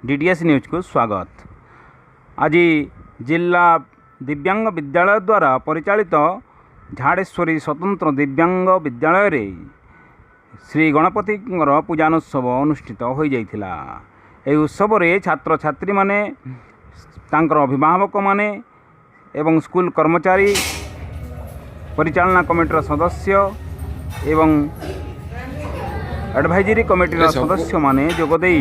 DDS news को स्वागत। आज जिला दिव्यांग विद्यालय द्वारा परिचालित झाड़ेश्वरी स्वतंत्र दिव्यांग विद्यालय रे श्री गणपति पूजानोत्सव अनुष्ठित हो जाइथिला। एही उत्सव रे छात्र छात्री माने तांकर अभिभावक माने एवं स्कूल कर्मचारी परिचालना कमिटीर सदस्य एवं एडवाइजरी कमिटीर सदस्य माने जोगदे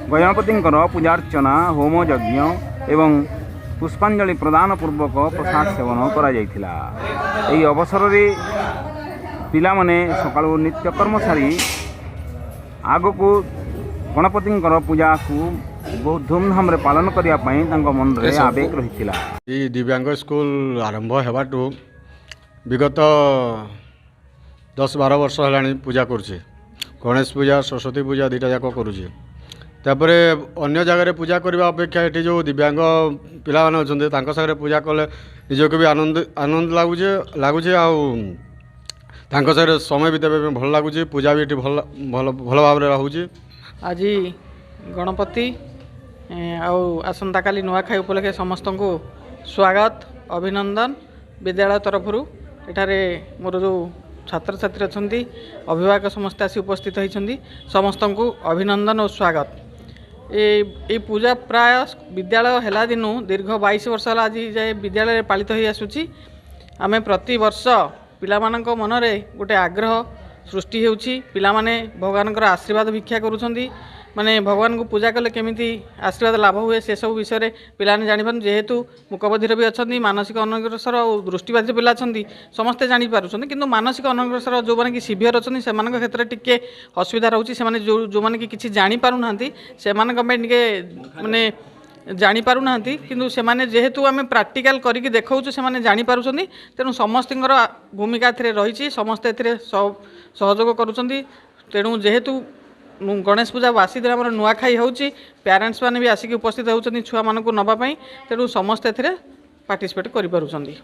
गणपति पूजार्चना होम यज्ञ एवं पुष्पांजलि प्रदान पूर्वक प्रसाद सेवन करा जाइथिला। एही अवसर रे पिला माने सकाळु नित्यकर्म सारी आग को गणपति पूजा को बहुत धूमधाम रे पालन करिया पई तांको मन रे आवेग रहिथिला। ई दिव्यांग स्कूल आरंभ हेबाटू विगत 10-12 वर्ष हेलाणी पूजा करुचे। गणेश पूजा सरस्वती पूजा दुईटा जाक करुचे। तापर अन्य जगह पूजा करने अपेक्षा ये जो दिव्यांग पिला माने अछन्ते तांको सागरे पूजा कले निजको भी आनंद लगुचे तांको सागरे समय बिताबे भल लगुचे। पूजा भी ये भल भल भाव में रहूचे। आज गणपति आसंता काली नुआखाई उपलक्षे समस्त को स्वागत अभिनंदन। विद्यालय तरफ एठारे मोर जो छात्र छात्री अच्छा अभिभावक समस्त आसी उपस्थित होती समस्त को अभिनंदन और स्वागत। ये पूजा प्राय विद्यालय हेला दिनु दीर्घ 22 वर्ष आज जाए विद्यालय पालित हो आसुची। आमे प्रति वर्ष पिला मानक मनरे गोटे आग्रह सृष्टि होउची। पिला माने भगवान आशीर्वाद भिक्षा करूछंती माने भगवान को पूजा कले केमिति आशीर्वाद लाभ हुए से सब विषय रे पिलाने जानिपारन। जेहेतु मुकबधिर भी अछंती मानसिक अनग्रसर और दृष्टिबाधित पिला अछंती समस्ते जानि पारुछंती किंतु मानसिक अनग्रसर जो माने कि सिवियर अछंती सेमानक क्षेत्र टिके असुविधा रहउची। सेमाने जो माने कि किछि जानि पारु नाहंती सेमानक पे टिके माने जानि पारु नाहंती किंतु सेमाने जेहेतु आमे प्रैक्टिकल करिकि देखाउछु सेमाने जानि पारुछंती। तेनु समस्तिंकर भूमिका एथिरे रहिछि समस्ते एथिरे सहयोग करूछंती। तेनु जेहेतु गणेश पूजा बासी दिन आम नुआखाई होउची पेरेंट्स माने भी आसिक उपस्थित होउछंती छुआ मानकु नबा पई। तेनु समस्त एथिरे पार्टिसिपेट करि पारुछंती।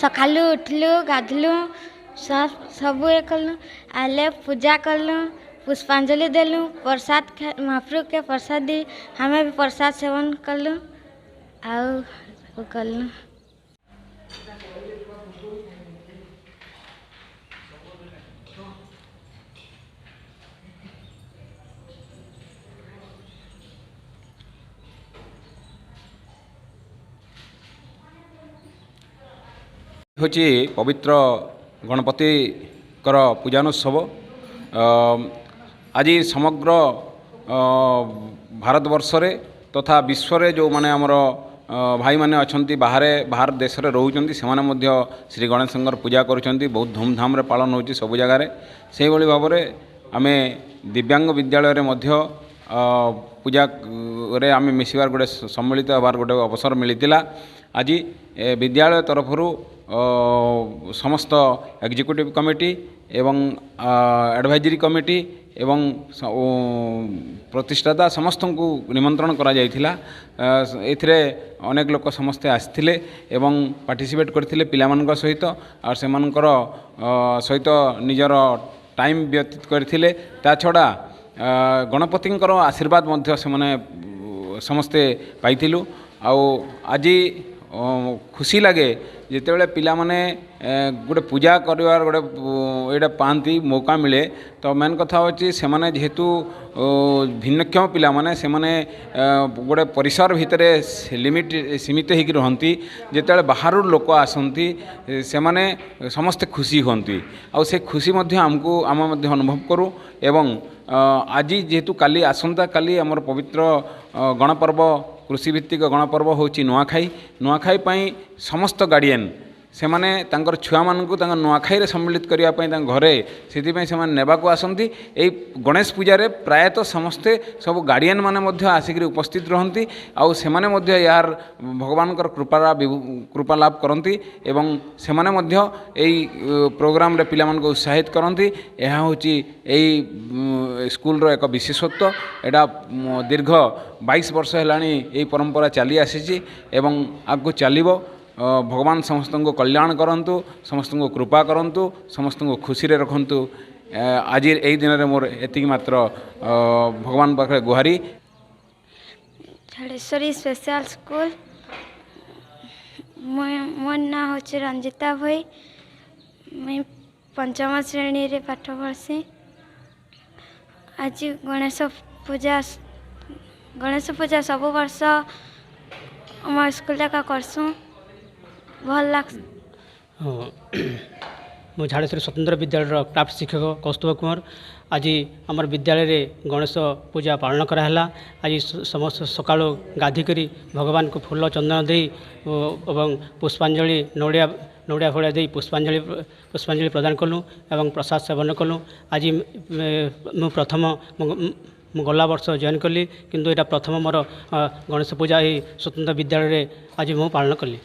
सकालू उठलु गाधलु सब कलु आले पूजा कलु पुष्पांजलि देलु प्रसाद महाप्रभु के प्रसाद दी हमें भी प्रसाद सेवन कलु आउ कलु। होची पवित्र गणपति पूजानोत्सव आज समग्र भारतवर्ष रे तथा विश्व रे जो माने हमर भाई माने अछंती बाहर देश रे रहउचंती सेमाने मध्य श्री गणेशंकर पूजा करूचंती। बहुत धूमधाम रे पालन होची सब जगह रे। सेही भली भाव रे आमे दिव्यांग विद्यालय रे मध्य पूजा रे आमे मिसिबार गोटे सम्मिलित होबार गोटे अवसर मिलितिला। आज विद्यालय तरफरु समस्त एग्जीक्यूटिव कमिटी एवं एडवाइजरी कमिटी एवं प्रतिष्ठाता समस्त को निमंत्रण करा जाइथिला। एथिरे अनेक लोक समस्ते आस्थिले एवं पार्टिसिपेट करथिले पिलामानक सहित और सेमानकर सहित निजर टाइम व्यतीत करथिले। ता छड़ा गणपतिंकर आशीर्वाद मध्य से माने समस्ते पाइथिलु। आज खुशी लगे जितेबाला पिला माने गोटे पूजा कर गोटे यहाँ पाती मौका मिले। तो मेन कथा होची से माने जेहेतु भिन्नक्षम पिला माने से माने गोटे परिसर भितर सीमित होकर रहती। जितेबाला बाहर लोक आसती से माने समस्ते खुशी होती आउ से खुशी मध्य आमको आम अनुभव करूँ। एवं आज जेहेतु काली आसंता काली आमर पवित्र गणपर्व कृषिभित्तिक गणपर्व होची नुआखाई। नुआखाई पई समस्त गार्डियन से माने तांकर छुआ मानकु तांकर नुआखाई रे सम्मिलित करिया पई तांकर घरे सेति पई से माने नेबाकु आसंती। एई गणेश पूजा रे प्रायतः समस्ते सब गार्डियन माने मध्य आसिक उपस्थित रहंती आउ से माने मध्य यार भगवानकर कृपा लाभ करंती एवं से माने मध्य एई प्रोग्राम रे पिला मानकु उत्साहित करंती। एहा होची एई स्कूल रो एक विशेषत्व। एडा दीर्घ 22 वर्ष हेलाणी एई परंपरा चली आसीची एवं आगु चलिबो। भगवान समस्त को कल्याण करंतु, समस्त को कृपा करंतु, समस्त को खुशी रे रखंतु। आज यही दिन में मोर एति मात्र भगवान पाखे गुहारी। झाड़ेश्वरी स्पेशल स्कूल मोर ना हूँ रंजिता भाई मुई पंचम श्रेणी रे पाठ पढ़सी। आज गणेश पूजा सब वर्ष आम स्कूल का करसुँ भल लग। मु झाड़ेश्वरी स्वतंत्र विद्यालय क्राफ्ट शिक्षक कौस्तुभ कुमार। आज आमर विद्यालय रे गणेश पूजा पालन कराला। आज समस्त सका गाधी करी भगवान को फूल चंदन दे और पुष्पांजलि नड़िया फड़िया दे पुष्पांजलि प्रदान कलु एवं प्रसाद सेवन कलु। आज मु प्रथम गला वर्ष जॉइन कली किंतु यहाँ प्रथम मोर गणेश पूजा स्वतंत्र विद्यालय आज मु पालन कली।